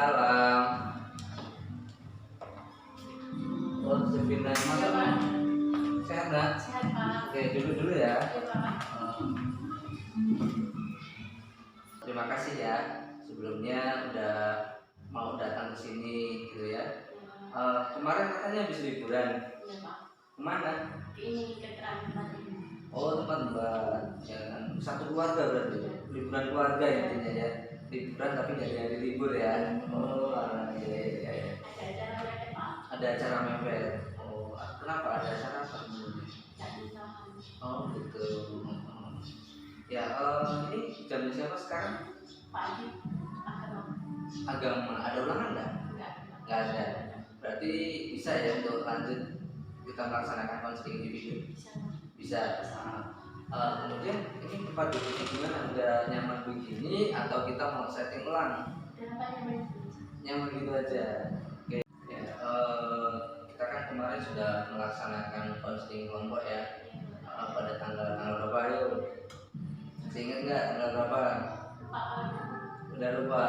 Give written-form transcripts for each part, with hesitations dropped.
Waalaikumsalam. Oh, Sevina, masa Pak? Sehat nggak? Sehat Pak. Oke, dulu ya. Iya Pak. Terima kasih ya sebelumnya udah mau datang ke sini gitu ya. Kemarin katanya habis liburan. Iya Pak. Kemana? Ini keterangan tempat ini. Oh, tempat Mbak. Ya kan, satu keluarga berarti. Liburan keluarga intinya ya. Liburan tapi jadi hari libur ya. Oh, iya. Ada acara apa Pak? Ada acara mepet. Oh, kenapa ada acara apa? Jadi tahan. Oh, gitu. Ya, ini jam siapa sekarang? Pagi. Agama. Ada ulangan nggak? Enggak. Nggak ada. Berarti bisa ya untuk lanjut kita melaksanakan konseling individu. Bisa. Bisa. Kemudian ini tempat duduknya gimana? Udah nyaman begini atau kita mau setting ulang? Kenapa nyaman? Nyaman gitu aja. Oke. Ya, kita kan kemarin sudah melaksanakan konseling kelompok ya. Pada tanggal berapa ayo? Masih ingat nggak tanggal berapa? Pak. Udah lupa.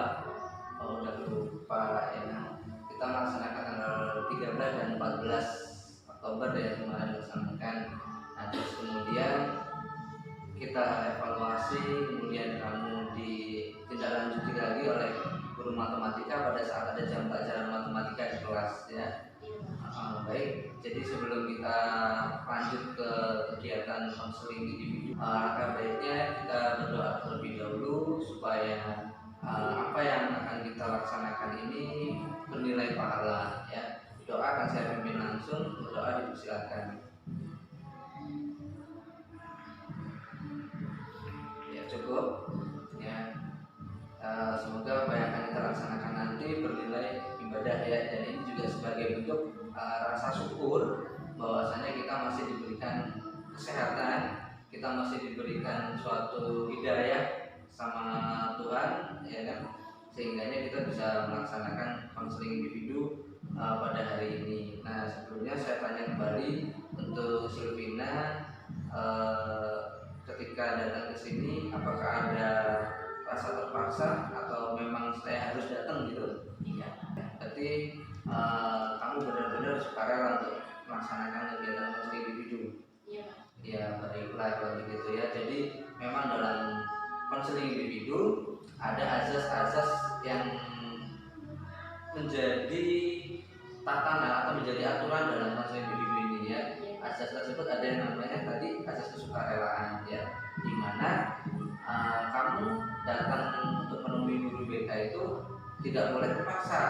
Oh, udah lupa ya. Kita melaksanakan tanggal 13 dan 14 Oktober ya kemarin melaksanakan. Nah, terus kemudian kita evaluasi, kemudian kamu ditindaklanjuti lagi oleh guru matematika pada saat ada jam pelajaran matematika di kelas ya. Baik, jadi sebelum kita lanjut ke kegiatan konseling individu, alangkah baiknya kita berdoa terlebih dahulu supaya apa yang akan kita laksanakan ini bernilai pahala ya. Doa akan saya pimpin langsung, berdoa dipersilakan. Ya cukup ya. Semoga apa yang akan kita laksanakan nanti bernilai ibadah ya, dan ini juga sebagai bentuk rasa syukur bahwasanya kita masih diberikan kesehatan, kita masih diberikan suatu hidayah sama Tuhan ya kan, sehingganya kita bisa melaksanakan konseling individu pada hari ini. Nah, sebelumnya saya tanya kembali untuk Silvina, ketika datang ke sini apakah ada rasa terpaksa atau memang saya harus datang gitu? Iya. Berarti kamu benar-benar sukarela untuk melaksanakan kegiatan konseling individu. Iya. Ya, baiklah kalau begitu ya. Jadi memang dalam konseling individu ada azas-azas yang menjadi tatanan atau menjadi aturan dalam konseling individu ini ya. Azas tersebut ada yang namanya tadi azas kesukarelaan ya, dimana kamu datang untuk menemui guru BK itu tidak boleh terpaksa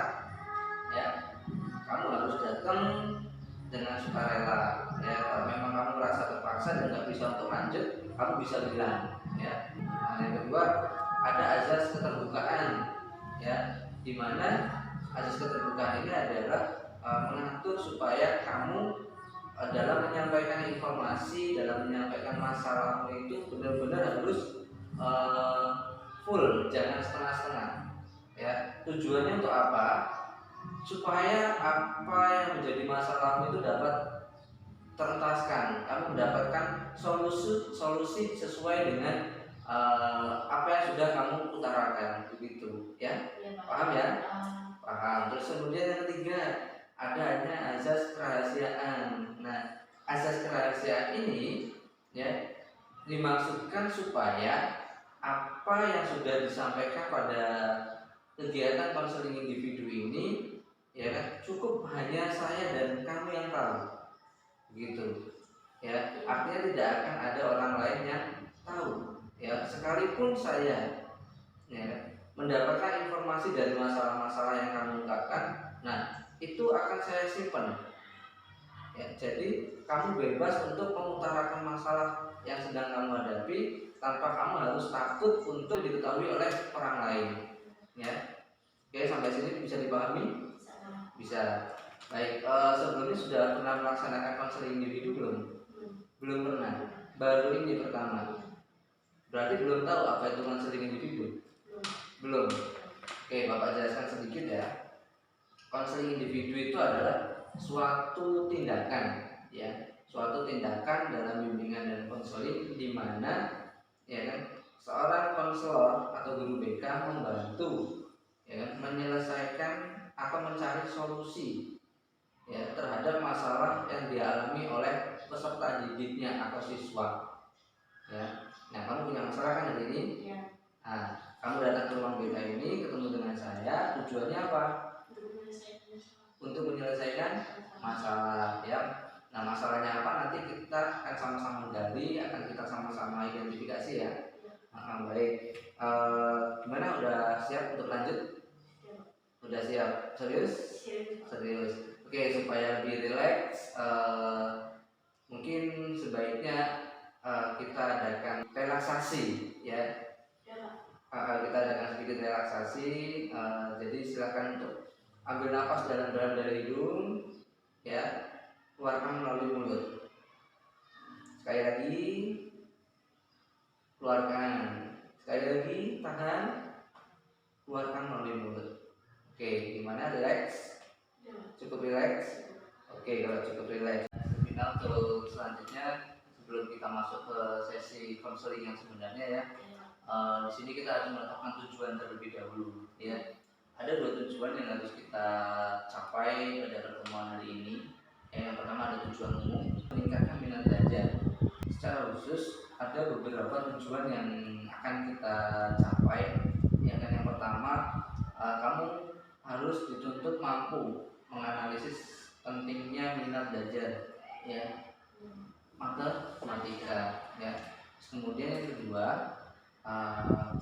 ya. Kamu harus datang dengan sukarela ya. Kalau memang kamu merasa terpaksa dan nggak bisa untuk lanjut, kamu bisa bilang ya. Nah, yang kedua ada azas keterbukaan ya, dimana azas keterbukaan ini adalah mengatur supaya kamu dalam menyampaikan informasi, dalam menyampaikan masalahmu itu benar-benar harus full, jangan setengah-setengah ya. Tujuannya untuk apa? Supaya apa yang menjadi masalahmu itu dapat terentaskan, kamu mendapatkan solusi sesuai dengan apa yang sudah kamu utarakan begitu ya. Paham ya? Paham. Terus kemudian yang ketiga adanya azas kerahasiaan. Nah, azas kerahasiaan ini ya dimaksudkan supaya apa yang sudah disampaikan pada kegiatan konseling individu ini ya kan cukup hanya saya dan kamu yang tahu gitu ya. Artinya tidak akan ada orang lain yang tahu ya, sekalipun saya ya mendapatkan informasi dari masalah-masalah yang kamu ungkapkan, nah itu akan saya simpan ya. Jadi kamu bebas untuk mengutarakan masalah yang sedang kamu hadapi tanpa kamu harus takut untuk diketahui oleh orang lain ya. Oke, sampai sini bisa dipahami? Bisa. Baik, sebelumnya sudah pernah melaksanakan konseling individu belum? Belum pernah. Baru ini pertama. Berarti belum tahu apa itu konseling individu? Belum. Oke, Bapak jelaskan sedikit ya. Konseling individu itu adalah suatu tindakan ya, suatu tindakan dalam bimbingan dan konseling di mana ya kan seorang konselor atau guru BK membantu ya kan? Menyelesaikan atau mencari solusi ya terhadap masalah yang dialami oleh peserta didiknya atau siswa ya. Nah, kamu punya masalah kan hari ini? Iya. Nah, kamu datang ke ruang BK ini ketemu dengan saya, tujuannya apa? Untuk menyelesaikan masalah ya. Nah, masalahnya apa nanti kita akan sama-sama gali, akan kita sama-sama identifikasi ya. Nah, baik. Gimana, udah siap untuk lanjut? Udah siap? Serius? Serius. Oke, supaya lebih rileks, mungkin sebaiknya kita adakan relaksasi ya. Kita adakan sedikit relaksasi. Jadi silakan untuk ambil nafas dalam-dalam dari hidung ya, keluarkan melalui mulut. Sekali lagi, keluarkan. Sekali lagi, tahan, keluarkan melalui mulut. Oke, gimana? Relax? Cukup relax? Oke, kalau cukup relax. Final untuk selanjutnya, sebelum kita masuk ke sesi konseling yang sebenarnya ya, di sini kita harus menetapkan tujuan terlebih dahulu ya. Ada dua tujuan yang harus kita capai pada pertemuan hari ini. Yang pertama ada tujuan umum, meningkatkan minat belajar. Secara khusus ada beberapa tujuan yang akan kita capai. Yang pertama, kamu harus dituntut mampu menganalisis pentingnya minat belajar ya, matematika ya. Kemudian yang kedua,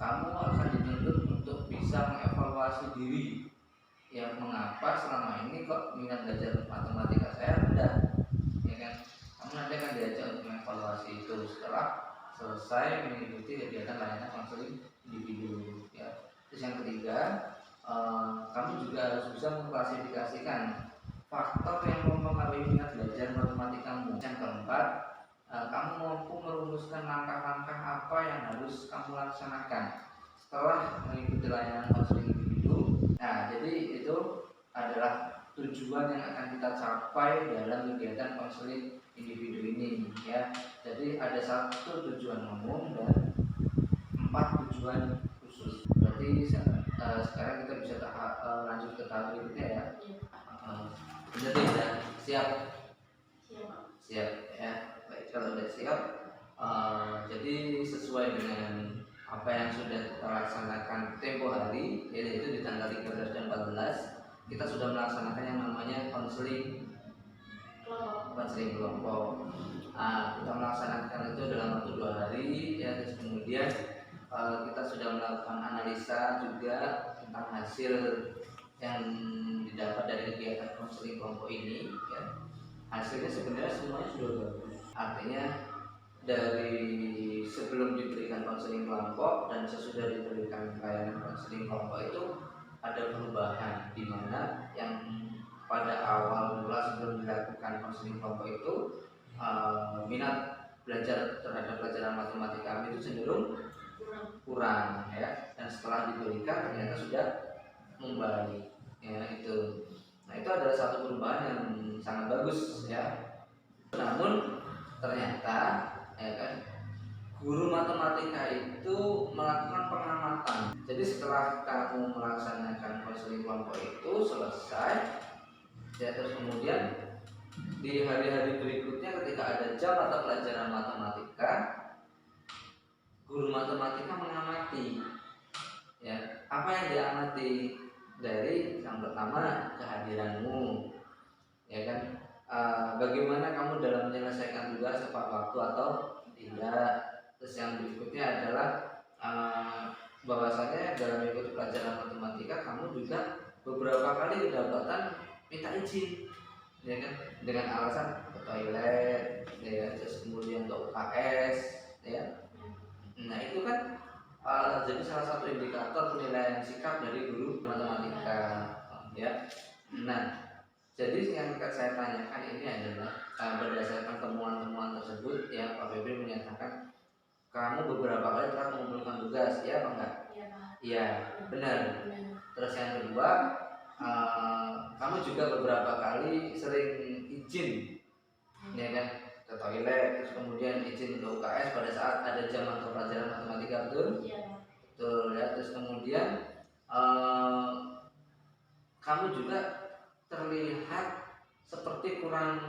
kamu akan dituntut untuk bisa mengevaluasi diri ya, mengapa selama ini kok minat belajar matematika saya rendah ya kan. Kamu nanti akan diajak untuk mengevaluasi itu setelah selesai mengikuti kegiatan layanan konseling individu ya. Terus yang ketiga, kamu juga harus bisa mengklasifikasikan faktor yang mempengaruhi minat belajar matematikamu. Yang keempat, kamu mampu merumuskan langkah-langkah apa yang harus kamu laksanakan setelah mengikuti layanan konseling individu. Nah, jadi itu adalah tujuan yang akan kita capai dalam kegiatan konseling individu ini ya. Jadi ada satu tujuan umum dan 4 tujuan khusus. Berarti sekarang kita bisa lanjut ke tahap berikutnya ya. Jadi ya, siap? Siap ya. Baik, kalau sudah siap, jadi sesuai dengan apa yang sudah kita laksanakan tempo hari, yaitu di tanggal 13 dan 14, kita sudah melaksanakan yang namanya konseling kelompok. Kita melaksanakan itu dalam waktu 2 hari ya. Terus kemudian kita sudah melakukan analisa juga tentang hasil yang didapat dari kegiatan konseling kelompok ini ya. Hasilnya sebenarnya semuanya sudah bagus. Artinya dari sebelum diberikan konseling kelompok dan sesudah diberikan layanan konseling kelompok itu ada perubahan, di mana yang pada awal mula sebelum dilakukan konseling kelompok itu minat belajar terhadap pelajaran matematika kami itu cenderung kurang ya, dan setelah diberikan ternyata sudah membaik ya itu. Nah, itu adalah satu perubahan yang sangat bagus ya. Namun ternyata ya kan, guru matematika itu melakukan pengamatan. Jadi setelah kamu melaksanakan konseling kelompok itu selesai ya, terus kemudian di hari-hari berikutnya ketika ada jam atau pelajaran matematika, guru matematika mengamati ya. Apa yang diamati? Dari yang pertama, kehadiranmu ya kan, bagaimana kamu dalam menyelesaikan tugas tepat waktu atau tidak. Terus yang berikutnya adalah bahwasanya dalam mengikuti pelajaran matematika kamu juga beberapa kali kedapatan minta izin ya kan, dengan alasan ke toilet ya, terus kemudian ke UKS ya. Nah, itu kan jadi salah satu indikator penilaian sikap dari guru matematika ya. Nah, jadi yang saya tanyakan ini adalah berdasarkan temuan-temuan tersebut ya, Pak Febri menyatakan kamu beberapa kali telah mengumpulkan tugas, ya apa enggak? Iya, benar. Terus yang kedua, kamu juga beberapa kali sering izin ya kan, ke toilet, terus kemudian izin ke UKS pada saat ada jam atau pelajaran matematika, betul? Iya. Betul ya. Terus kemudian eh, kamu juga terlihat seperti kurang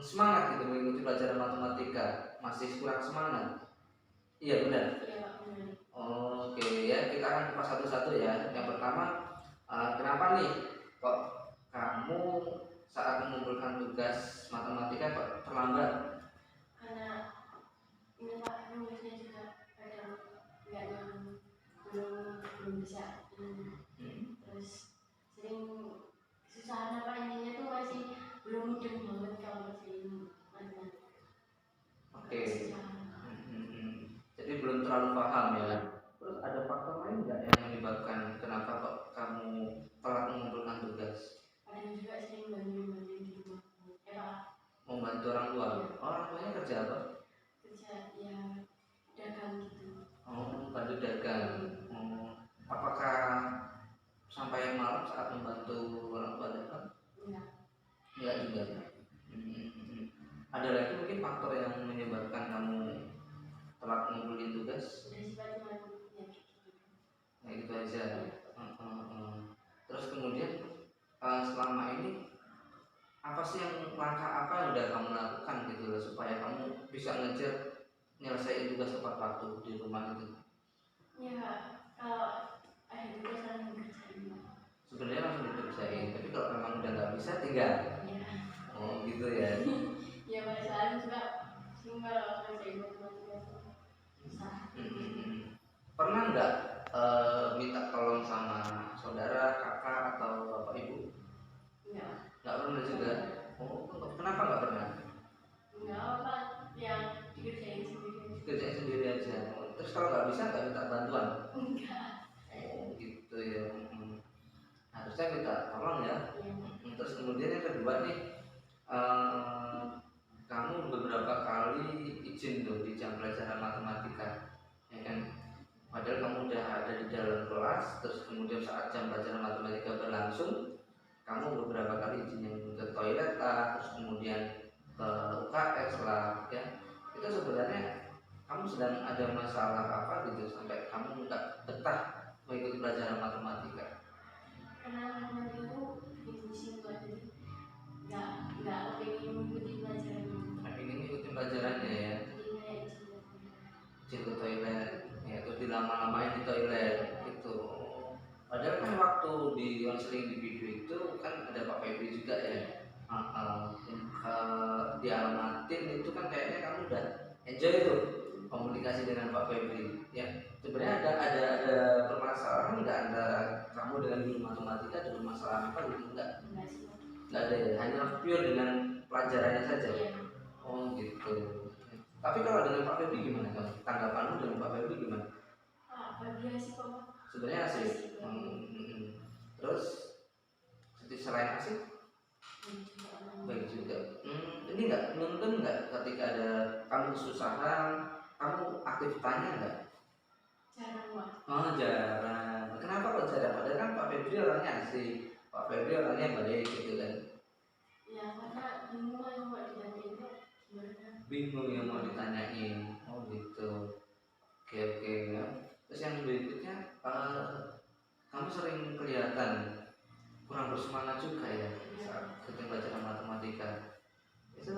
semangat gitu mengikuti pelajaran matematika, masih kurang semangat. Iya benar. Iya Pak, benar. Oke ya, kita akan kupas satu-satu ya. Yang pertama, kenapa nih kok kamu saat mengumpulkan tugas matematika kok terlambat? Karena ini Pak, nulisnya juga kadang nggak yang belum bisa. Terus sering kesusahan apa ininya tuh masih belum mudeng banget kalau masih matematika. Oke. Kesusahan. Jadi belum terlalu paham ya. Terus ada faktor lain nggak yang menyebabkan kenapa kok kamu telat mengumpulkan tugas? Ada juga sering bantuin di rumah. Ya Pak, Membantu orang tua. Orang tuanya kerja apa? kerja ya dagang gitu. Oh, bantu dagang. Apakah sampai malam saat membantu orang tua dagang? Enggak. Enggak juga. Ada lagi mungkin faktor yang menyebabkan kamu telat mengumpulin tugas? Udah sifat cuma ya gitu. Nah itu aja. Terus kemudian selama ini apa sih langkah apa yang udah kamu lakukan gitu loh supaya kamu bisa ngejar nyelesain tugas tepat waktu di rumah itu? Ya kalau ada tugas langsung kerjain Pak. Sebenarnya langsung dikerjain, tapi kalau memang udah nggak bisa tinggal. Ya. Oh gitu ya. Ya perasaan juga sering kalau kerjain matematika tuh susah. Pernah nggak minta tolong sama saudara, kakak atau bapak ibu? Enggak. Nggak pernah juga. Oh kenapa nggak pernah? Enggak apa yang dikerjain sendiri. Kerjain sendiri aja. Terus kalau nggak bisa nggak minta bantuan? Enggak. Oh gitu ya. Harusnya minta tolong ya. Iya. Terus kemudian yang kedua nih, kamu beberapa kali izin tuh di jam pelajaran matematika, ya kan? Padahal kamu udah ada di dalam kelas, terus kemudian saat jam pelajaran matematika berlangsung, kamu beberapa kali izin yang ke toilet lah, terus kemudian ke UKS lah, ya. Itu sebenarnya kamu sedang ada masalah apa gitu sampai kamu nggak betah mengikuti pelajaran matematika? Karena matematika tuh bikin pusing Pak, jadi nggak pengen mengikuti pelajaran. Nah, ini ngikutin pelajarannya ya, Jadi kayak izin ke toilet, ya terus dilama-lamain di toilet gitu. Padahal kan waktu di konseling di video itu kan ada Pak Febri juga ya. Dialamatin itu kan kayaknya kamu udah enjoy tuh komunikasi dengan Pak Febri. Ya sebenarnya ada permasalahan nggak antara kamu dengan guru matematika, ada permasalahan apa gitu enggak? enggak sih Pak. Nggak ada ya, hanya pure dengan pelajarannya saja. Iya. Oh gitu. Tapi kalau dengan Pak Febri gimana kamu? Tanggapanmu dengan Pak Febri gimana? Bagi asik kok Pak. Sebenarnya asik. Terus selain asik baik juga. Ini nggak nuntun nggak ketika ada kamu kesusahan, kamu aktif tanya nggak? Jarang Pak. Oh jarang. Kenapa kok jarang? Padahal kan Pak Febri orangnya asik, Pak Febri orangnya baik gitu kan. Ya karena bingung lah yang mau ditanyain tuh gimana. Bingung yang mau ditanyain. Oh gitu. Oke ya. Terus yang berikutnya, kamu sering kelihatan kurang bersemangat juga ya saat ketika belajar matematika. Itu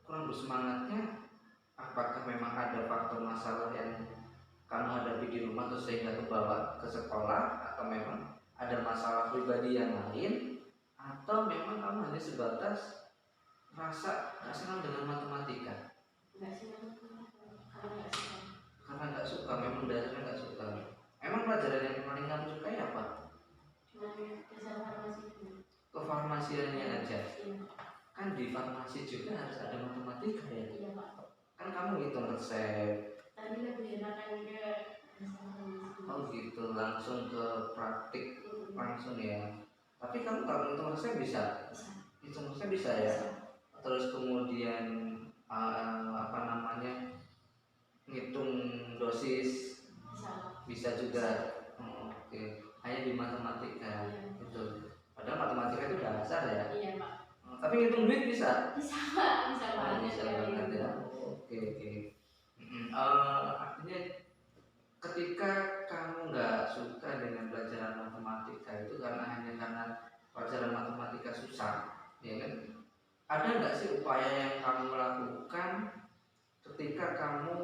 kurang bersemangatnya apakah memang ada faktor masalah yang kamu hadapi di rumah terus sehingga kebawa ke sekolah, atau memang ada masalah pribadi yang lain, atau memang kamu hanya sebatas rasa gak senang dengan matematika? Enggak sih karena nggak suka. Karena nggak suka, memang dasarnya nggak suka. Emang pelajaran yang paling kamu sukai apa? Cuma dasar farmasi itu. Kefarmasiannya aja. Iya. Kan di farmasi juga harus ada matematika ya. Iya Pak. Kan kamu hitung resep. Tapi lebih enakan ke dasar farmasi. Oh gitu, langsung ke praktik langsung ya. Tapi kamu kalau hitung resep bisa? Bisa. Hitung resep bisa ya. Terus kemudian apa namanya, ngitung dosis bisa juga. Oke. Hanya di matematika. Iya. Betul. Padahal matematika itu dasar ya. Iya Pak. Tapi ngitung duit bisa? Bisa Pak. Bisa banget. Bisa banget ya. Oke. Artinya ketika kamu nggak suka dengan pelajaran matematika itu hanya karena pelajaran matematika susah, ya kan? Ada nggak sih upaya yang kamu lakukan ketika kamu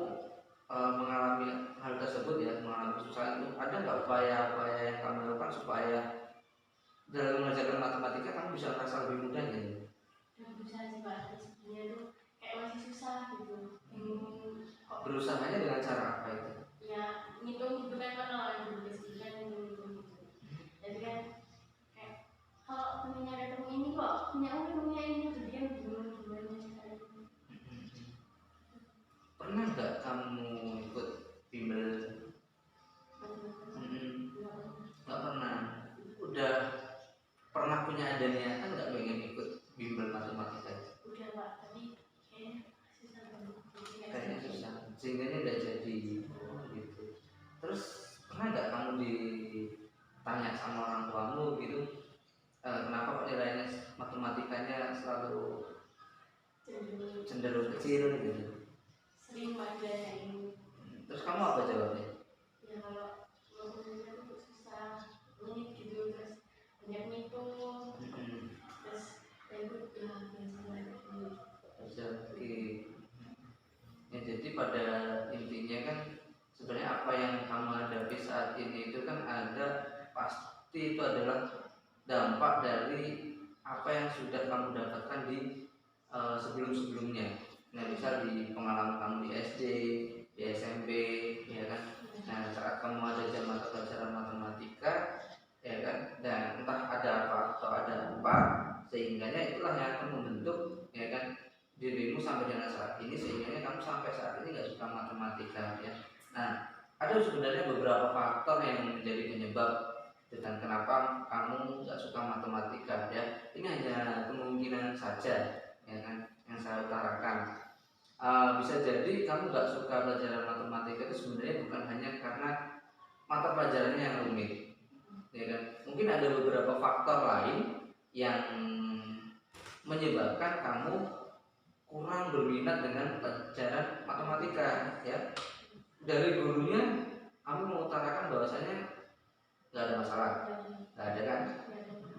mengalami hal tersebut, ya, mengalami susah itu? Ada nggak upaya-upaya yang kamu lakukan supaya dalam mengajarkan matematika kamu bisa merasa lebih mudah gitu? Berusaha sih Pak, sebenarnya tuh kayak masih susah gitu. Kok Berusahanya dengan cara apa itu? ya ngitung gitu kan orang yang kan ngitung gitu. Jadi kan kayak kalau temennya ketemu ini kok punya ini, jadi kan bingung gimana caranya. Pernah nggak kamu ikut bimbel? Nggak pernah. Udah pernah punya ada niatan nggak pengen ikut bimbel matematika? Udah Pak, tapi kayaknya susah banget. Kayaknya susah, sehingga udah jadi. Oh, gitu. Terus pernah nggak kamu ditanya sama orang tuamu gitu, kenapa kok nilainya matematikanya selalu cenderung kecil gitu? Sering Pak kayak ini. Terus kamu apa jawabnya? Ya kalau ngomongnya tuh susah menit gitu, terus banyak ngitung, terus ribut ya biasa lagi. Oke. Ya, jadi pada intinya kan sebenarnya apa yang kamu hadapi saat ini itu kan ada, pasti itu adalah dampak dari apa yang sudah kamu dapatkan di sebelum-sebelumnya. Nah, misal di pengalaman kamu di SD, di SMP, ya kan. Nah, saat kamu ada jam mata pelajaran matematika, ya kan, dan entah ada apa atau ada apa, sehingganya itulah yang akan membentuk, ya kan, dirimu sampai dengan saat ini, sehingga kamu sampai saat ini nggak suka matematika, ya. Nah, ada sebenarnya beberapa faktor yang menjadi penyebab dengan kenapa kamu nggak suka matematika, ya. Ini hanya kemungkinan saja, ya kan, yang saya utarakan. Bisa jadi kamu nggak suka pelajaran matematika itu sebenarnya bukan hanya karena mata pelajarannya yang rumit, ya kan. Mungkin ada beberapa faktor lain yang menyebabkan kamu kurang berminat dengan pelajaran matematika, ya. Dari gurunya kamu mengutarakan bahwasanya nggak ada masalah, nggak ada kan?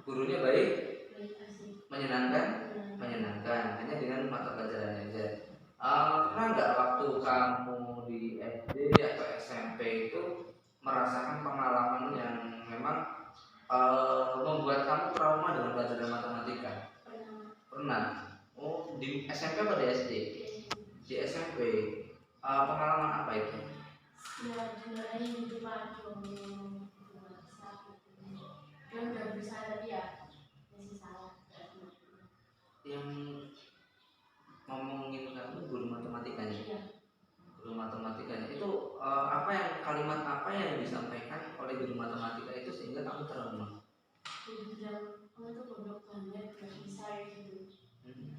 Gurunya baik, menyenangkan, hanya dengan mata pelajarannya aja. Pernah nggak waktu kamu di SD atau SMP itu merasakan pengalaman yang memang membuat kamu trauma dengan pelajaran matematika? Pernah. Oh, di SMP atau di SD? Di SMP. Pengalaman apa itu? Ya dimarahin gitu Pak, dia udah berusaha tapi ya masih salah. Yang ngomongin kamu guru matematikanya? Iya. Guru matematikanya itu kalimat apa yang disampaikan oleh guru matematika itu sehingga kamu trauma? Dia bilang kamu tuh bodoh banget, gak bisa gitu.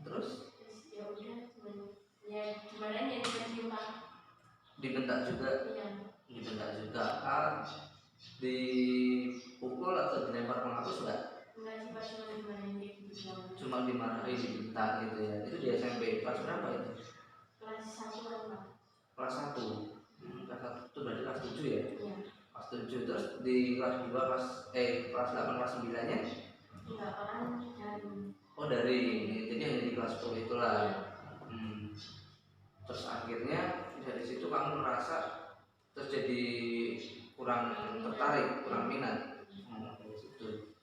Terus ya udah cuman ya gimana ya diterima. Dibentak juga? Iya. Dibentak juga. Dipukul atau dilempar penghapus enggak? Enggak sih Pak, cuma dimarahin gitu doang. Cuma dimarahin, dibentak gitu ya. Itu di SMP kelas berapa itu? Kelas 1 kan Pak. Kelas 1. Kelas 1 itu berarti kelas 7 ya? Iya. Kelas 7. Terus di kelas 2, kelas 8, kelas 9 nya? Enggak, orang dari. Oh, dari jadi hanya di kelas 10 itulah. Terus akhirnya dari situ kamu merasa terus jadi kurang tertarik, kurang minat. Dari situ.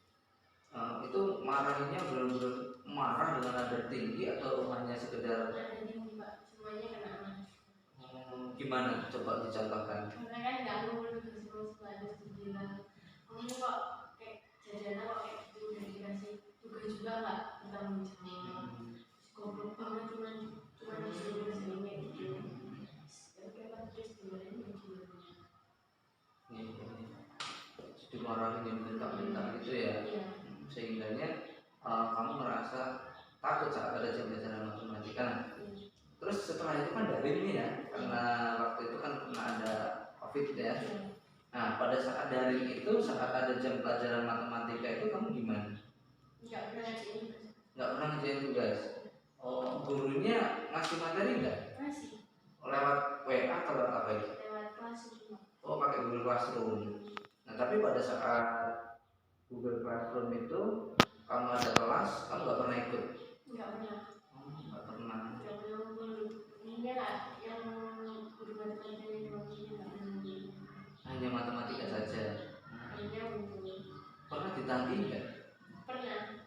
Itu marahnya benar-benar marah dengan nada tinggi atau hanya sekedar? Nada tinggi Pak, semuanya kena. Gimana? Coba dicontohkan. Karena kan ganggu terus sekolahnya dibilang kamu kok kayak jajanan kok kayak gitu, udah dikasih tugas juga nggak bertanggung jawab, goblok banget, cuma disuruh sering kayak gitu. Kayak terus dimarahin gitu. Dimarahin yang bentak-bentak gitu ya. Sehingganya kamu merasa takut saat ada jam pelajaran matematika. Terus setelah itu kan daring nih ya, karena waktu itu kan pernah ada COVID ya. Nah, pada saat daring itu, saat ada jam pelajaran matematika itu kamu gimana? Nggak pernah ngerjain tugas. Nggak pernah ngerjain tugas. Oh, gurunya ngasih materi nggak? Masih. Lewat WA atau lewat apa itu? Lewat kelas itu. Oh, pakai Classroom. Nah tapi pada saat Google Classroom itu kamu ada kelas, kamu nggak pernah ikut? Nggak pernah. Nggak pernah. Nggak pernah ngumpul. Ini lah yang guru matematika yang doang ini nggak pernah. Hanya matematika saja. Hanya ngumpul. Pernah ditagih nggak? Pernah.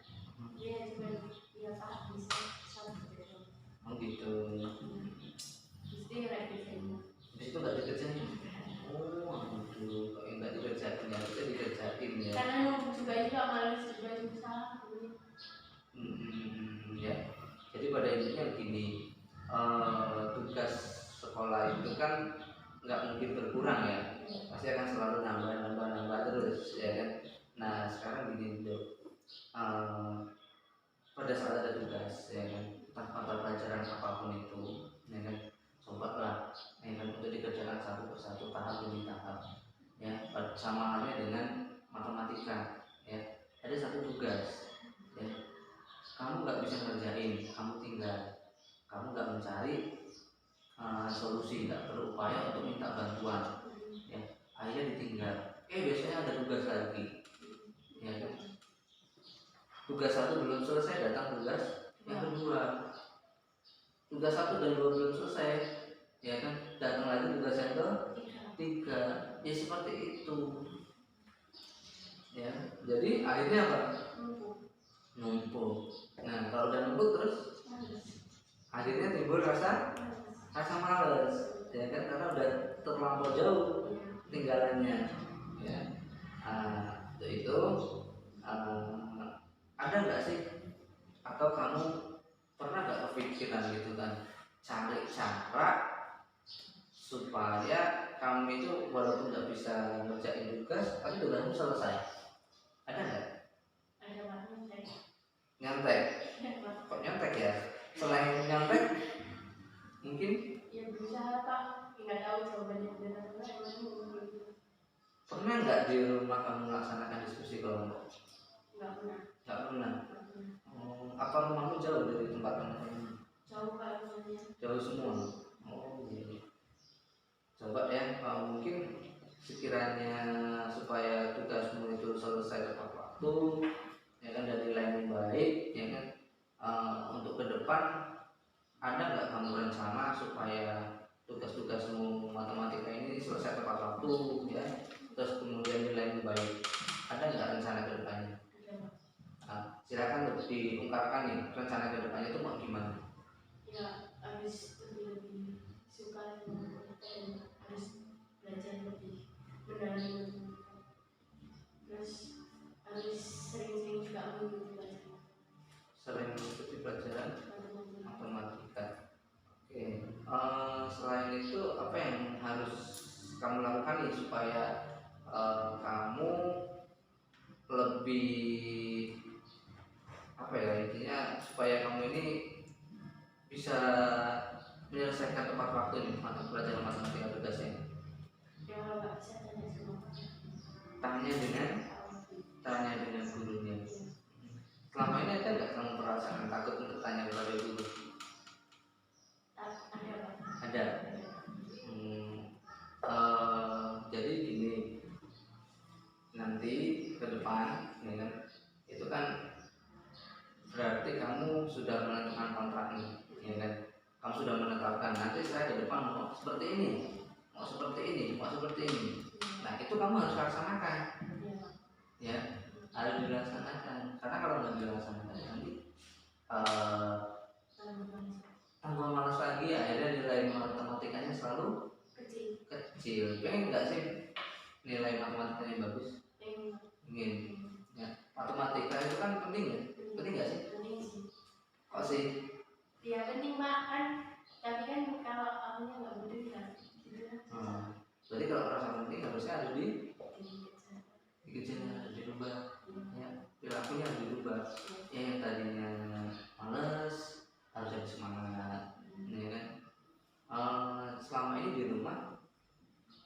Dia cuma ya Pak bisa satu gitu. Oh gitu. Mesti nggak dikerjain. Habis itu nggak dikerjain. Oh gitu. Kok nggak dikerjain ya? Bisa dikerjain ya. Karena numpuk juga malas juga susah. Ya. Jadi pada intinya begini, tugas sekolah itu kan nggak mungkin berkurang ya, pasti akan selalu nambah terus ya kan. Nah sekarang gini dok, pada saat ada tugas ya kan, mata pelajaran apapun itu ya kan, cobalah ya kan untuk dikerjakan satu persatu, tahap demi tahap ya. Sama halnya dengan matematika ya, ada satu tugas ya, kamu nggak bisa ngerjain, kamu nggak mencari solusi, nggak berupaya untuk minta bantuan ya, akhirnya ditinggal. Biasanya ada tugas lagi ya kan, tugas satu belum selesai, datang tugas yang kedua, tugas satu dan dua belum selesai ya kan, datang lagi tugas yang ketiga. Ya seperti itu ya. Jadi akhirnya apa? Numpuk. Nah kalau udah numpuk terus akhirnya timbul rasa malas ya kan, karena udah terlampau jauh tinggalannya ya. Itu ada nggak sih, atau kamu pernah nggak kepikiran gitu kan, cari cara supaya kamu itu walaupun nggak bisa ngerjain tugas tapi tugasmu selesai? Ada nggak? Ada banget. Nyontek? Kok nyontek ya? Selain nyontek mungkin Ya berusaha Pak, nggak tahu jawabannya benar atau enggak. pernah nggak di rumah kamu melaksanakan diskusi kelompok? Nggak pernah. Nggak pernah. Apa rumahmu jauh dari tempat kamu? Jauh Pak rumahnya. Jauh semua. Oh iya. Coba ya, mungkin sekiranya supaya tugasmu itu selesai tepat waktu ya kan, dari nilai yang baik ya kan, untuk ke depan ada nggak kamu rencana supaya tugas-tugasmu matematika ini selesai tepat waktu ya, terus kemudian nilai yang baik? Ada nggak rencana ke depannya? Silakan diungkapkan nih, rencana ke depannya itu mau gimana? Ya harus lebih suka dan harus belajar lebih mendalami, terus harus sering-sering juga mengikuti pelajaran. Sering mengikuti pelajaran matematika. Oke. Selain itu apa yang harus kamu lakukan nih supaya kamu lebih apa ya, intinya supaya kamu ini bisa menyelesaikan tepat waktu nih mata pelajaran matematika tugasnya? Ya kalau nggak bisa Tanya dengan gurunya. Selama ini ada nggak kamu perasaan takut untuk tanya kepada guru? Ada. Jadi gini, nanti ke depan ya kan, itu kan berarti kamu sudah menentukan kontrak nih ya kan, kamu sudah menetapkan nanti saya ke depan mau seperti ini, mau seperti ini, mau seperti ini. Nah itu kamu harus laksanakan ya, harus dilaksanakan, karena kalau nggak dilaksanakan nanti tambah malas lagi, akhirnya nilai matematikanya selalu kecil. Pengen nggak sih nilai matematikanya bagus? Ingin ya. Matematika itu kan penting ya, penting nggak sih? Penting sih. Kok sih? Ya penting Pak, kan tapi kan kalau akunya nggak penting kan Berarti kalau rasa penting harusnya harus dikejar, dirubah ya, perilakunya harus dirubah ya, yang tadinya males harus jadi semangat ya kan. Selama ini di rumah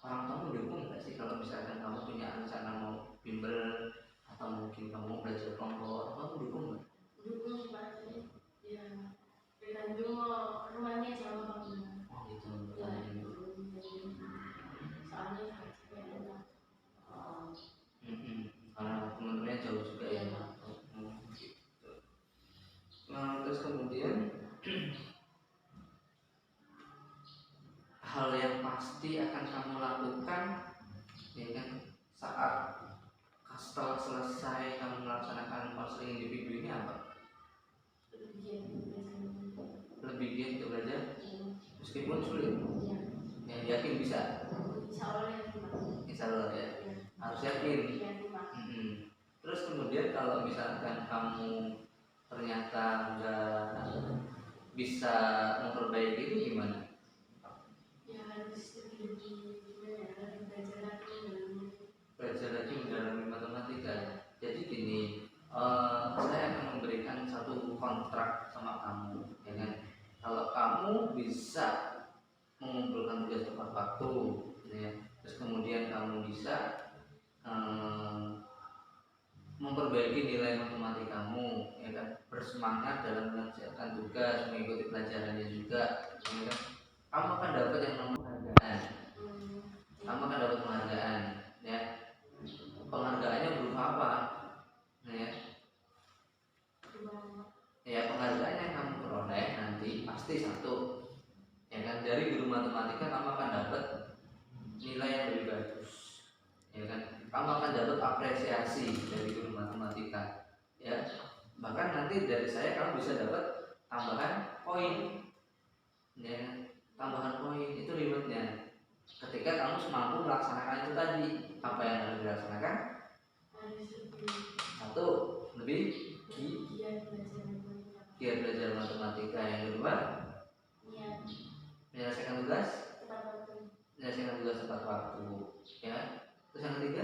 orang tua mendukung nggak sih kalau misalkan kamu punya rencana mau bimbel atau mungkin kamu mau belajar kelompok, kamu dukung nggak? Dukung sih Pak, ya tergantung rumahnya sama Pak. Oh gitu. Ya, soalnya lebih giat untuk belajar Iya. meskipun sulit. Iya. Ya, yakin bisa. Insya Allah ya Pak. Insya Allah ya. Iya. Harus yakin. Iya Pak. Terus kemudian kalau misalkan kamu ternyata nggak bisa memperbaiki itu gimana? Ya harus lebih gimana ya, lebih belajar lagi mendalami. Belajar lagi mendalami matematika. Jadi gini, saya akan memberikan satu kontrak sama kamu, ya kan? Kalau kamu bisa mengumpulkan tugas tepat waktu, ya, terus kemudian kamu bisa memperbaiki nilai matematikamu, ya kan? Bersemangat dalam mengerjakan tugas, mengikuti pelajarannya juga, ya kan? Kamu akan dapat yang namanya penghargaan. Kamu akan dapat penghargaan, ya. Penghargaannya berupa apa? Ya. Ya, penghargaan yang kamu peroleh nanti pasti satu, ya kan? Dari guru matematika kamu akan dapat nilai yang lebih bagus, ya kan? Kamu akan dapat apresiasi dari guru matematika, ya. Bahkan nanti dari saya kamu bisa dapat tambahan poin, ya. Tambahan poin itu rewardnya. Ketika kamu mampu melaksanakan itu tadi, apa yang harus dilaksanakan? Satu, lebih giat belajar matematika. Yang kedua, menyelesaikan tugas tepat waktu, ya. Terus yang ketiga,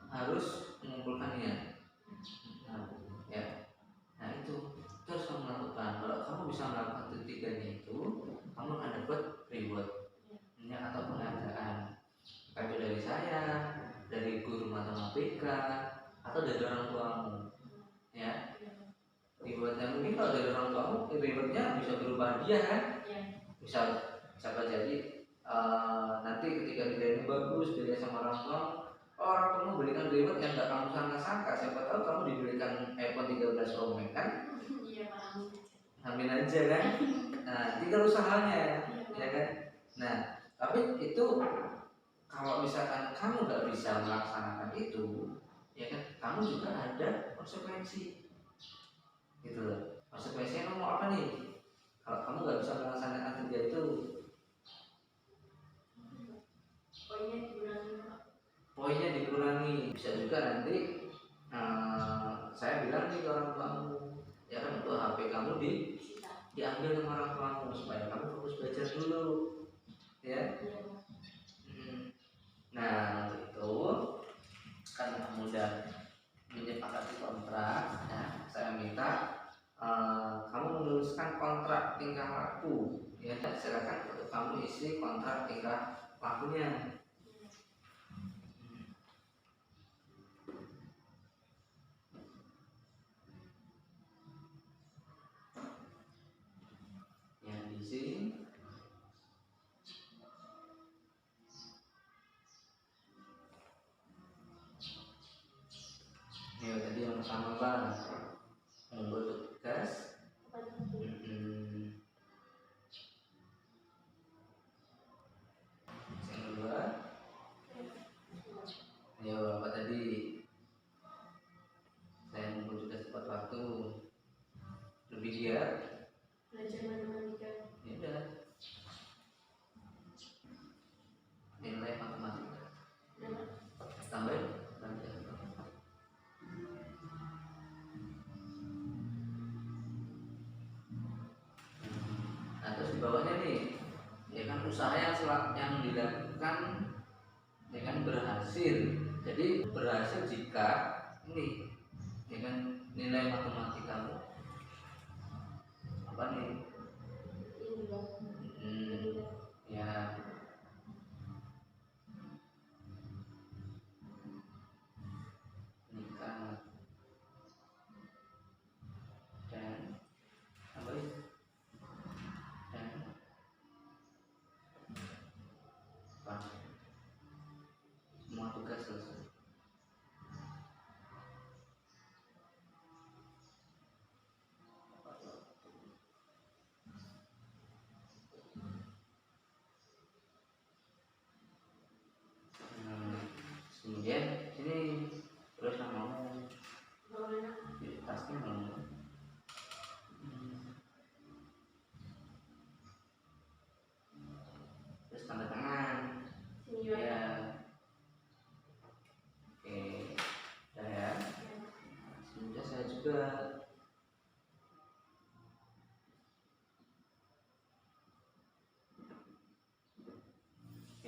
harus mengumpulkan niat. Ya. Nah itu harus kamu lakukan. Kalau kamu bisa melakukan ketiganya itu, kamu akan dapat reward, ya, atau penghargaan. Entah itu dari saya, dari guru matematika, atau dari orang tuamu, ya. Rewardnya mungkin kalau dari orang tuamu, rewardnya bisa berupa hadiah kan? Bisa jadi nanti ketika nilainya bagus dilihat sama orang tua, orang tua memberikan reward yang gak kamu sangka-sangka. Siapa tahu kamu diberikan iPhone 13 Pro Max kan? Iya paham. Amin aja kan? Nah, tinggal usahanya, ya kan? Nah, tapi itu kalau misalkan kamu gak bisa melaksanakan itu, ya kan? Kamu juga ada konsekuensi, gitu loh. Konsekuensinya kamu apa nih? Kalau kamu gak bisa melaksanakan kerja itu, poinnya dikurangi. Bisa juga nanti saya bilang nih ke orang tuamu, ya kan, untuk HP kamu diambil sama orang tuamu supaya kamu fokus belajar dulu, ya. Nah untuk itu, karena kamu udah menyepakati kontrak, ya, saya minta kamu menuliskan kontrak tingkah laku, ya. Silakan untuk kamu isi kontrak tingkah lakunya. Yang diisi ya tadi yang pertama bang, membuat tugas. Yang kedua, ya apa tadi? Saya membuat tugas tepat waktu, lebih giat belajar matematika. Ya udah, nilai matematika tambahin nanti. Nah terus di bawahnya nih, ya kan, usaha yang dilakukan, ya kan, berhasil. Jadi berhasil jika ini, ya kan, nilai matematikamu apa nih? Ya. Nikah dan apa ini? Dan apa? Semua tugas selesai.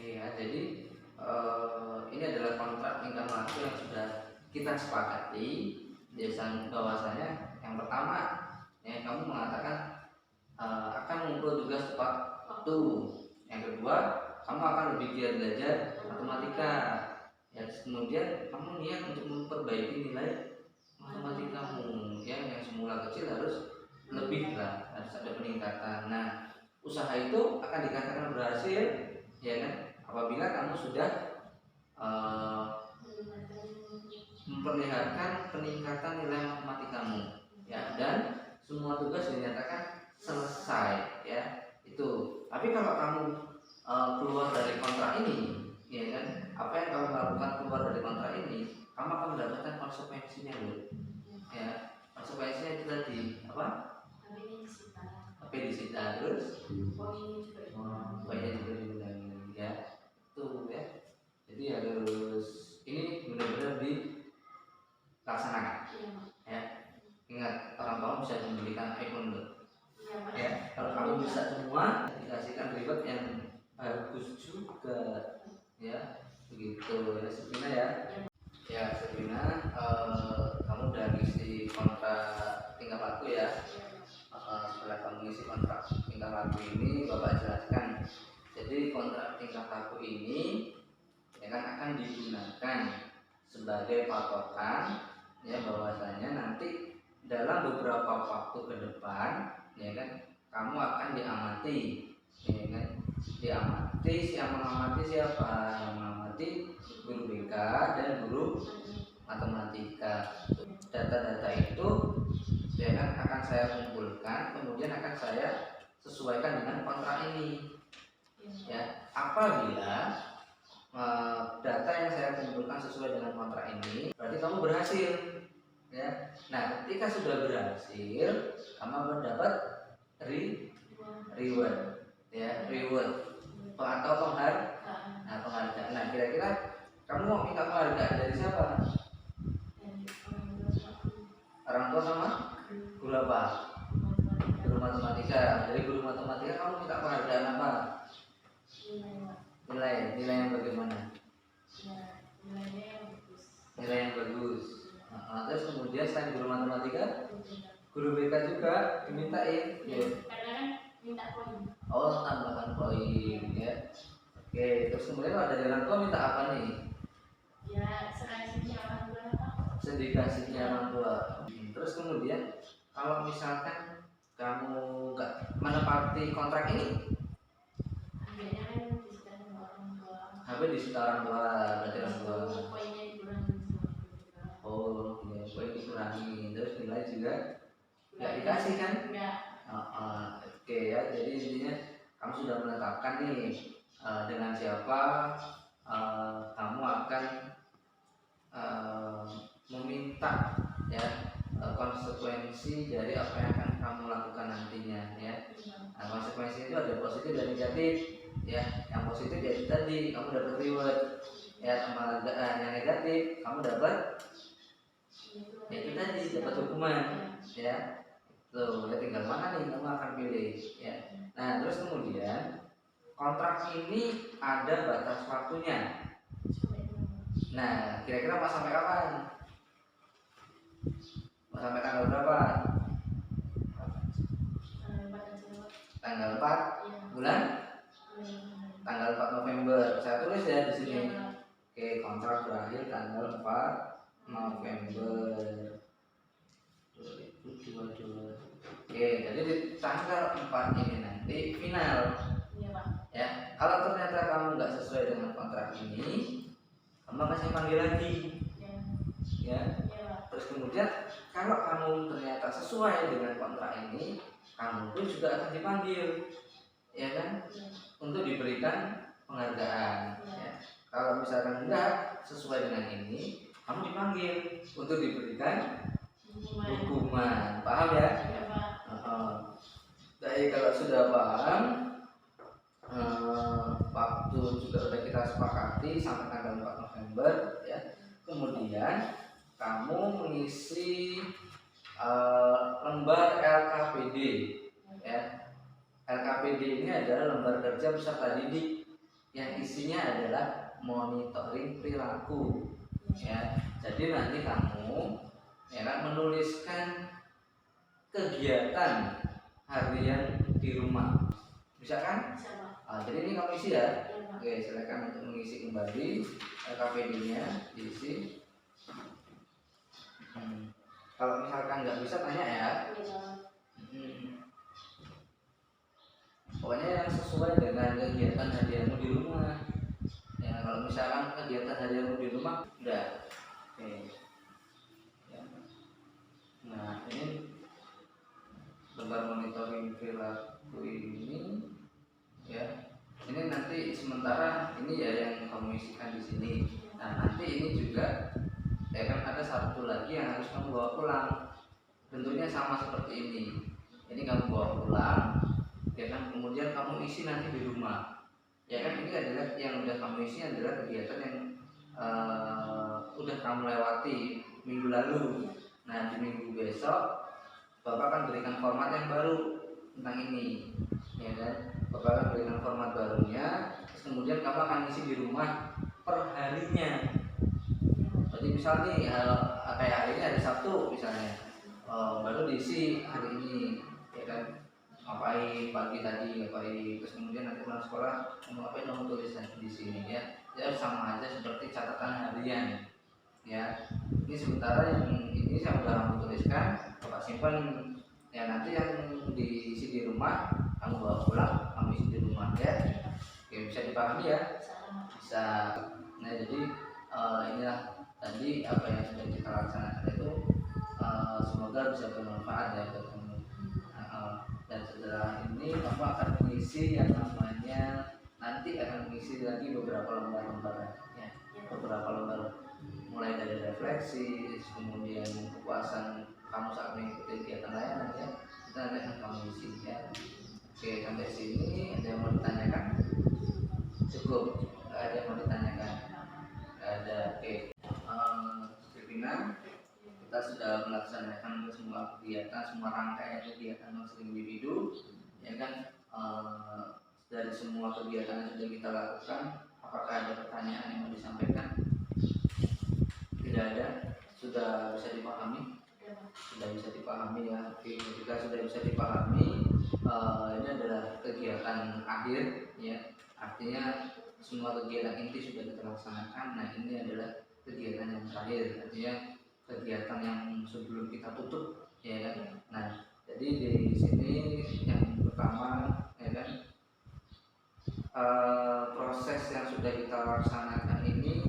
Ya, jadi ini adalah kontrak tingkat laku yang sudah kita sepakati. Biasanya bahwasanya yang pertama, ya, kamu mengatakan akan mengumpul tugas tepat waktu. Yang kedua, kamu akan lebih giat belajar matematika. Ya, kemudian kamu niat untuk memperbaiki nilai matematikamu, ya, yang semula kecil harus lebih lah, harus ada peningkatan. Nah, usaha itu akan dikatakan berhasil, ya kan, apabila kamu sudah memperlihatkan peningkatan nilai matematikamu, ya, dan semua tugas dinyatakan selesai, ya, itu. Tapi kalau kamu keluar dari kontrak ini, ya kan, apa yang kamu lakukan keluar dari kontrak ini, kamu akan mendapatkan konsekuensinya, loh. Ya, konsekuensinya itu tadi apa? HP disita, terus poinnya juga diulangi, ya, itu, ya. Jadi harus ini benar-benar dilaksanakan, ya. Ingat, orang tua bisa memberikan iPhone, loh. Ya, kalau kamu bisa semua, dikasihkan reward yang bagus juga, ya, begitu, ya, Sabrina, ya. Ya, Sabrina, kamu udah ngisi kontrak tingkat laku, ya. Setelah kamu ngisi kontrak tingkat laku ini, Bapak jelaskan. Jadi kontrak tingkat laku ini, ya kan, akan digunakan sebagai patokan, ya, bahwasanya nanti dalam beberapa waktu ke depan, ya kan, kamu akan diamati, ya kan, diamati. Yang mengamati siapa? Yang mengamati guru BK dan guru matematika. Data-data itu, ya kan, akan saya kumpulkan, kemudian akan saya sesuaikan dengan kontrak ini, ya. Apabila data yang saya kumpulkan sesuai dengan kontrak ini, berarti kamu berhasil, ya. Nah, ketika sudah berhasil, kamu akan dapat reward, ya, reward atau penghargaan. Nah, kira-kira kamu mau minta penghargaan dari siapa? Orang tua sama guru apa? Guru matematika. Dari guru matematika kamu minta penghargaan apa? Nilai yang bagaimana? Nilai yang bagus. Terus kemudian selain guru matematika, guru BK juga dimintain, ya. Minta poin. Oh, tambahkan poin, ya. Oke, terus kemudian kalau dari orang tua minta apa nih? Ya, sekasihnya orang tua, Pak. Sedikasihnya orang tua. Terus kemudian kalau misalkan kamu nggak menepati kontrak ini, Akhirnya kan disita sama orang tua. HP disita orang tua, berarti orang tua. Poinnya dikurangi sama juga. Oh, ya, poin dikurangi, terus nilai juga nggak dikasih kan? Enggak. Oke, ya, jadi intinya kamu sudah menetapkan nih dengan siapa kamu akan meminta, ya, konsekuensi dari apa yang akan kamu lakukan nantinya, ya. Nah, konsekuensi itu ada positif dan negatif, ya. Yang positif ya itu tadi kamu dapat reward, ya. Yang negatif kamu dapat, ya, itu tadi dapat hukuman, ya. Tuh, ya, tinggal mana nih kamu akan pilih, ya. Nah, terus kemudian kontrak ini ada batas waktunya. Nah, kira-kira mau sampai kapan? Mau sampai tanggal berapa? Tanggal 4 bulan? Tanggal 4 November. Saya tulis ya di sini. Oke, kontrak berakhir tanggal 4 November 2022. Oke, jadi di tanggal 4 ini nanti final. Ya, kalau ternyata kamu nggak sesuai dengan kontrak ini, kamu akan saya panggil lagi. Ya. Terus kemudian kalau kamu ternyata sesuai dengan kontrak ini, kamu pun juga akan dipanggil, ya kan, untuk diberikan penghargaan. Ya. Kalau misalkan enggak sesuai dengan ini, kamu dipanggil untuk diberikan hukuman. Paham, ya? Baik, kalau sudah paham, waktu juga sudah kita sepakati sampai tanggal 4 November, ya. Kemudian kamu mengisi lembar LKPD, ya. LKPD ini adalah lembar kerja peserta didik, yang isinya adalah monitoring perilaku ya. Jadi nanti kamu ya kan menuliskan kegiatan harian di rumah, bisa kan? Bisa Pak. Jadi ini kamu isi ya. Iya Pak. Oke, silakan untuk mengisi kembali KPD-nya diisi. Kalau misalkan nggak bisa tanya ya. Pokoknya yang sesuai dengan kegiatan harianmu di rumah. Ya, kalau misalkan kegiatan harianmu di rumah, udah. Oke. Ya. Nah, ini lembar monitoring perilaku ini, ya. Ini nanti sementara ini ya yang kamu isikan di sini. Nah, nanti ini juga ya kan ada satu lagi yang harus kamu bawa pulang. Tentunya sama seperti ini. Ini kamu bawa pulang, ya kan, kemudian kamu isi nanti di rumah. Ya kan, ini adalah yang udah kamu isi adalah kegiatan yang udah kamu lewati minggu lalu. Nah, di minggu besok Bapak akan berikan format yang baru tentang ini, ya kan. Bapak akan berikan format barunya, terus kemudian kamu akan isi di rumah per harinya. Jadi misal nih kayak hari ini hari Sabtu misalnya, baru diisi hari ini, ya kan, ngapain pagi tadi, ngapain, terus kemudian nanti pulang sekolah kamu ngapain, kamu tulis di sini ya. Ya sama aja seperti catatan harian ya. Ini sementara yang ini saya sudah kamu tuliskan, Bapak simpan ya, nanti yang diisi di rumah kamu bawa pulang, kamu isi di rumah ya. Oke, bisa dipahami ya? Bisa. Nah, jadi inilah tadi apa yang sudah kita laksanakan itu, semoga bisa bermanfaat ya buat kamu. Dan setelah ini kamu akan mengisi yang namanya, nanti akan mengisi lagi beberapa lembar-lembar ya, beberapa lembar, mulai dari refleksi, kemudian kepuasan kamu saat mengikuti kegiatan layanan ya, kita nanti akan kamu isi ya. Oke, sampai sini ada yang mau ditanyakan? Cukup, nggak ada yang mau ditanyakan? Nggak ada. Oke, Filipina, kita sudah melaksanakan semua kegiatan, semua rangkaian kegiatan konseling individu, ya kan. Dari semua kegiatan yang sudah kita lakukan, apakah ada pertanyaan yang mau disampaikan? Tidak ada, sudah bisa dipahami? Sudah bisa dipahami ya. Oke, ketika sudah bisa dipahami, ini adalah kegiatan akhir ya. Artinya semua kegiatan inti sudah kita laksanakan. Nah, ini adalah kegiatan yang terakhir, artinya kegiatan yang sebelum kita tutup ya kan. Nah, jadi di sini yang pertama ya kan, proses yang sudah kita laksanakan ini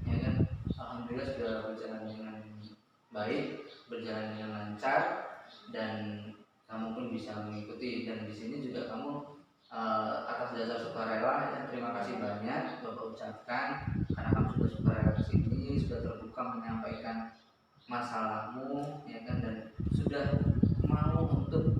ya kan, alhamdulillah sudah berjalan dengan baik, berjalan dengan lancar, dan kamu pun bisa mengikuti. Dan di sini juga kamu atas dasar sukarela ya, terima kasih banyak Bapak ucapkan karena kamu sudah sukarela ke sini, sudah terbuka menyampaikan masalahmu ya kan, dan sudah mau untuk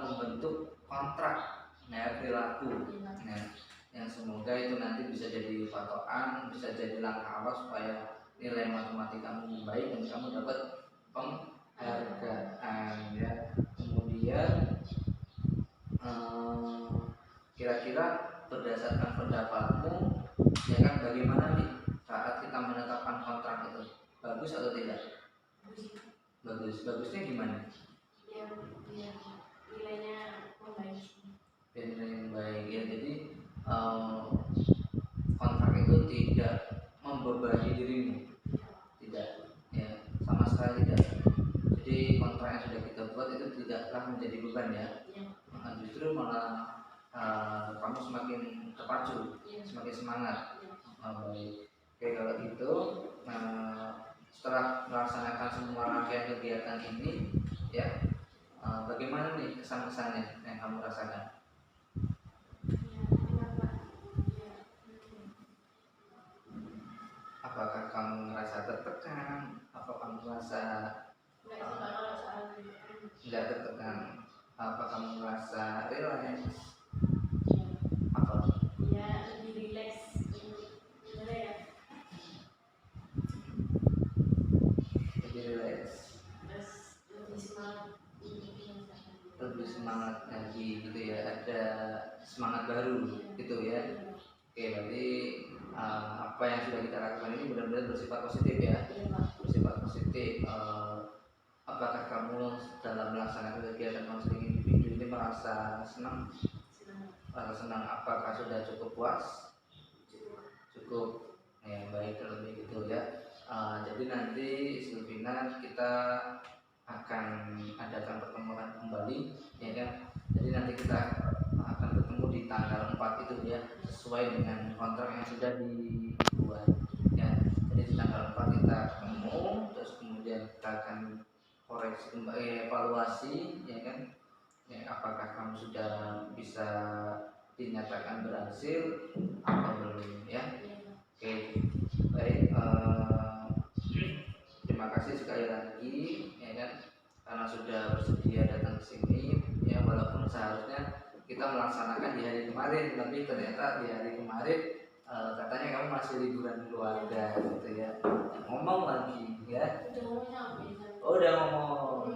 membentuk kontrak ya, perilaku. Nah, yang semoga itu nanti bisa jadi patokan, bisa jadi langkah awal supaya nilai matematika kamu membaik dan kamu dapat penghargaan ya. Kemudian kira-kira berdasarkan pendapatmu ya kan, bagaimana nih saat kita menetapkan kontrak itu, bagus atau tidak? Bagus. Bagusnya gimana? Ya, nilainya membaik. Nilai yang baik ya. Jadi kontrak itu tidak membebani dirimu, tidak ya, sama sekali tidak. Jadi kontrak yang sudah kita buat itu tidaklah menjadi beban ya. Justru malah kamu semakin terpacu, semakin semangat. Baik. Oke, kalau gitu setelah melaksanakan semua rangkaian kegiatan ini ya, bagaimana nih kesan-kesannya yang kamu rasakan? Apakah kamu merasa tertekan? Apa kamu merasa tidak tertekan? Apa kamu merasa relax? Apa? Ya, lebih relax. Gimana ya? Lebih relax. Terus lebih semangat. Lebih semangat lagi gitu ya. Ada semangat baru gitu ya. Oke, berarti apa yang sudah kita lakukan ini benar-benar bersifat positif ya. Iya Pak. Bersifat positif. Apakah kamu dalam melaksanakan kegiatan konseling individu ini merasa senang? Merasa senang. Apakah sudah cukup puas? Cukup. Ya, baik kalau begitu ya. Jadi nanti Silvina kita akan adakan pertemuan kembali, ya kan? Jadi nanti kita akan ketemu di tanggal 4 itu ya, sesuai dengan kontrak yang sudah dibuat. Ya, jadi di tanggal 4 kita ketemu, terus kemudian kita akan koreksi evaluasi, ya kan? Ya, apakah kamu sudah bisa dinyatakan berhasil atau belum ya? Oke, baik. Terima kasih sekali lagi, ya kan, karena sudah bersedia datang ke sini. Ya, walaupun seharusnya kita melaksanakan di hari kemarin, tapi ternyata di hari kemarin katanya kamu masih liburan keluarga, gitu ya. Ngomong lagi, ya. Oh, udah ngomong.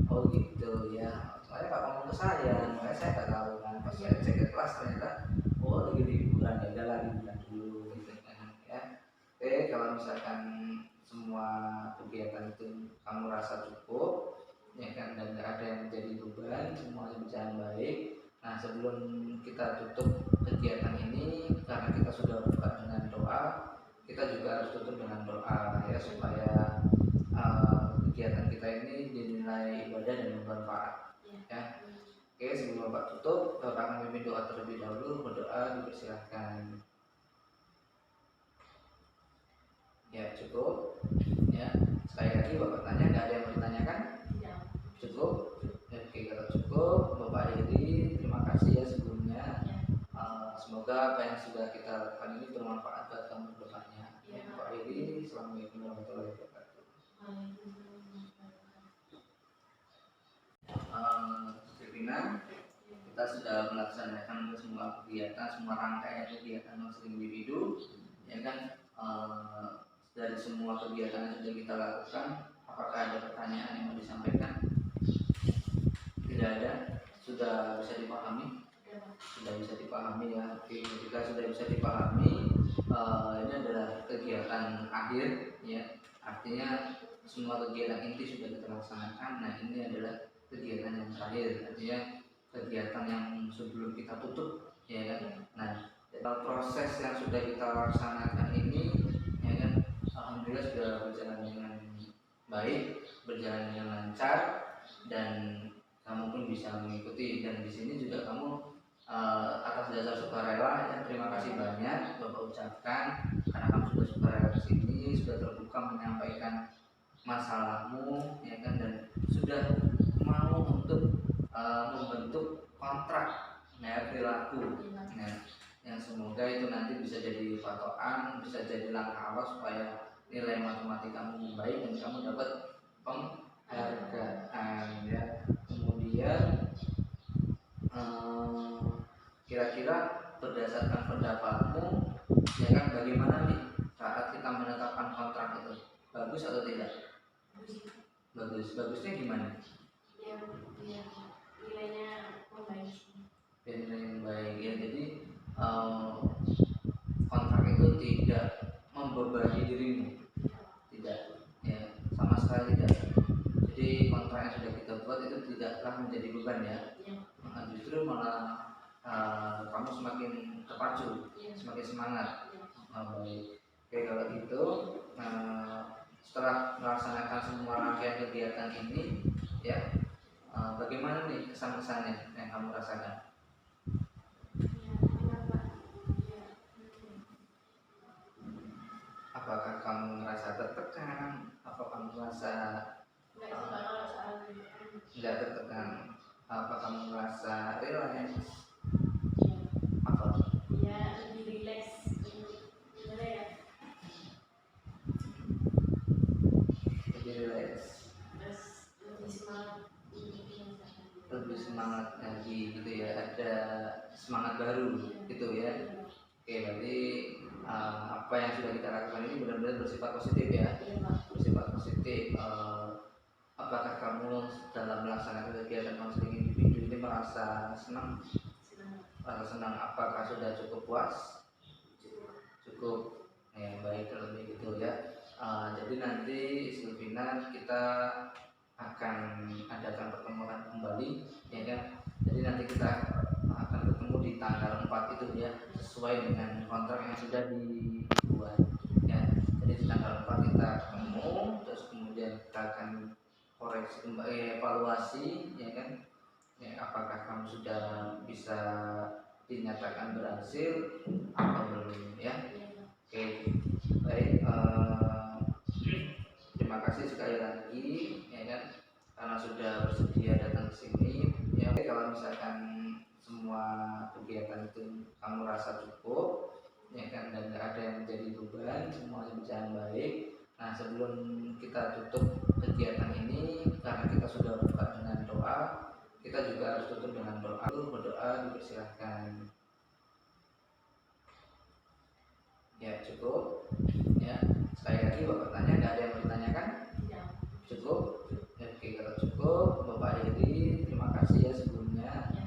Oh gitu ya. Soalnya nggak ngomong ke saya, makanya saya nggak tahu kan. Pas saya cek ke kelas ternyata, oh lagi liburan, ya udah lah liburan dulu, gitu kan ya. Oke, kalau misalkan semua kegiatan itu kamu rasa cukup, ya kan, dan nggak ada yang menjadi beban, semuanya berjalan baik. Nah, sebelum kita tutup kegiatan ini, karena kita sudah buka dengan doa, kita juga harus tutup dengan doa ya, supaya kegiatan kita ini dinilai ibadah dan bermanfaat ya. Oke, sebelum Bapak tutup, Bapak akan memimpin doa terlebih dahulu. Berdoa dipersilahkan. Ya, cukup ya. Sekali lagi Bapak tanya, nggak ada yang mau ditanyakan? Cukup? Oke, kalau cukup, Bapak akhiri. Terima kasih ya sebelumnya. Semoga apa yang sudah kita lakukan ini bermanfaat buat kamu ke depannya. Bapak akhiri. Assalamualaikum warahmatullahi wabarakatuh. Serina, kita sudah melaksanakan semua kegiatan, semua rangkaian kegiatan konseling individu, ya kan. Dari semua kegiatan yang sudah kita lakukan, apakah ada pertanyaan yang mau disampaikan? Tidak ada, sudah bisa dipahami? Sudah bisa dipahami ya. Oke, ketika sudah bisa dipahami, ini adalah kegiatan akhir ya. Artinya semua kegiatan inti sudah kita laksanakan. Nah, ini adalah kegiatan yang terakhir, artinya kegiatan yang sebelum kita tutup, ya kan. Nah, proses yang sudah kita laksanakan ini, ya kan, alhamdulillah sudah berjalan dengan baik, berjalan dengan lancar, dan kamu pun bisa mengikuti. Dan di sini juga kamu atas dasar sukarela ya, terima kasih banyak Bapak ucapkan, karena kamu sudah sukarela ke sini, sudah terbuka menyampaikan masalahmu, ya kan, dan sudah mau untuk membentuk kontrak ya, perilaku. Nah, yang semoga itu nanti bisa jadi patokan, bisa jadi langkah awal supaya nilai matematika kamu membaik dan kamu dapat penghargaan ya. Kemudian kira-kira berdasarkan pendapatmu, ya kan, bagaimana nih saat kita menetapkan kontrak itu, bagus atau tidak? Bagus. Bagusnya gimana? Ya, nilainya membaik. Nilai yang baik ya. Jadi kontrak itu tidak membebani dirimu, tidak ya, sama sekali tidak. Jadi kontrak yang sudah kita buat itu tidaklah menjadi beban ya. Justru malah kamu semakin terpacu, semakin semangat. Baik. Oke, kalau gitu setelah melaksanakan semua rangkaian kegiatan ini ya, bagaimana nih kesan-kesannya yang kamu rasakan? Apakah kamu merasa tertekan? Apa kamu merasa tidak tertekan? Apa kamu merasa relax? Apa? Ya, lebih relax. Gimana ya? Lebih relax. Terus lebih semangat. Lebih semangat lagi gitu ya. Ada semangat baru gitu ya. Oke, berarti apa yang sudah kita lakukan ini benar-benar bersifat positif ya. Bersifat positif. Apakah kamu dalam melaksanakan kegiatan konseling individu ini merasa senang? rasa senang, apakah sudah cukup puas? Cukup. Cukup. Ya, baik kalau begitu ya. Jadi nanti Silvina kita akan adakan pertemuan kembali, ya kan? Jadi nanti kita akan ketemu di tanggal 4 itu ya, sesuai dengan kontrak yang sudah dibuat. Ya, jadi di tanggal 4 kita ketemu, terus kemudian kita akan koreksi kembali, evaluasi, ya kan? Ya, apakah kamu sudah bisa dinyatakan berhasil atau belum ya? Oke, baik. Terima kasih sekali lagi, ya kan, karena sudah bersedia datang ke sini. Ya, kalau misalkan semua kegiatan itu kamu rasa cukup, ya kan, dan nggak ada yang menjadi beban, semuanya berjalan baik. Nah, sebelum kita tutup kegiatan ini, karena kita sudah buka dengan doa, kita juga harus tutup dengan doa. Berdoa dipersilahkan. Ya, cukup. Ya, sekali lagi Bapak tanya, nggak ada yang mau ditanyakan? Ya. Cukup? Ya, oke, kalau cukup, Bapak Heri, terima kasih ya sebelumnya. Ya.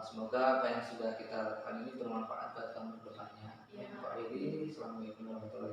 Semoga apa yang sudah kita lakukan ini bermanfaat buat kamu ke depannya. Ya. Bapak Heri, assalamualaikum warahmatullahi wabarakatuh.